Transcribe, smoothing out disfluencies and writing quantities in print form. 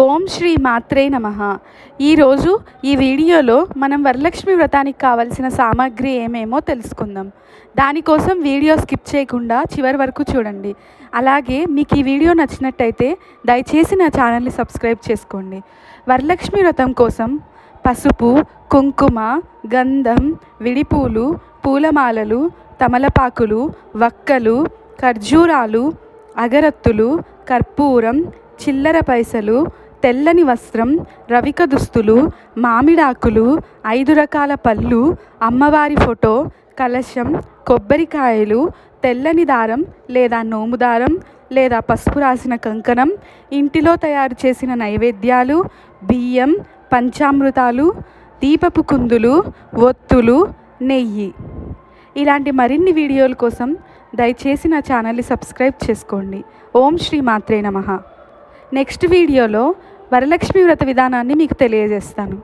ఓం శ్రీ మాత్రే నమః. ఈరోజు ఈ వీడియోలో మనం వరలక్ష్మి వ్రతానికి కావలసిన సామాగ్రి ఏమేమో తెలుసుకుందాం. దానికోసం వీడియో స్కిప్ చేయకుండా చివరి వరకు చూడండి. అలాగే మీకు ఈ వీడియో నచ్చినట్టయితే దయచేసి నా ఛానల్ని సబ్స్క్రైబ్ చేసుకోండి. వరలక్ష్మి వ్రతం కోసం పసుపు, కుంకుమ, గంధం, విడిపూలు, పూలమాలలు, తమలపాకులు, వక్కలు, ఖర్జూరాలు, అగరత్తులు, కర్పూరం, చిల్లర పైసలు, తెల్లని వస్త్రం, రవిక దుస్తులు, మామిడాకులు, 5 రకాల పళ్ళు, అమ్మవారి ఫోటో, కలశం, కొబ్బరికాయలు, తెల్లని దారం లేదా నోము దారం లేదా పసుపు రాసిన కంకణం, ఇంటిలో తయారు చేసిన నైవేద్యాలు, బియ్యం, పంచామృతాలు, దీపపు కుందులు, ఒత్తులు, నెయ్యి. ఇలాంటి మరిన్ని వీడియోల కోసం దయచేసి నా ఛానల్ని సబ్స్క్రైబ్ చేసుకోండి. ఓం శ్రీ మాత్రే నమః. నెక్స్ట్ వీడియోలో వరలక్ష్మి వ్రత విధానాన్ని మీకు తెలియజేస్తాను.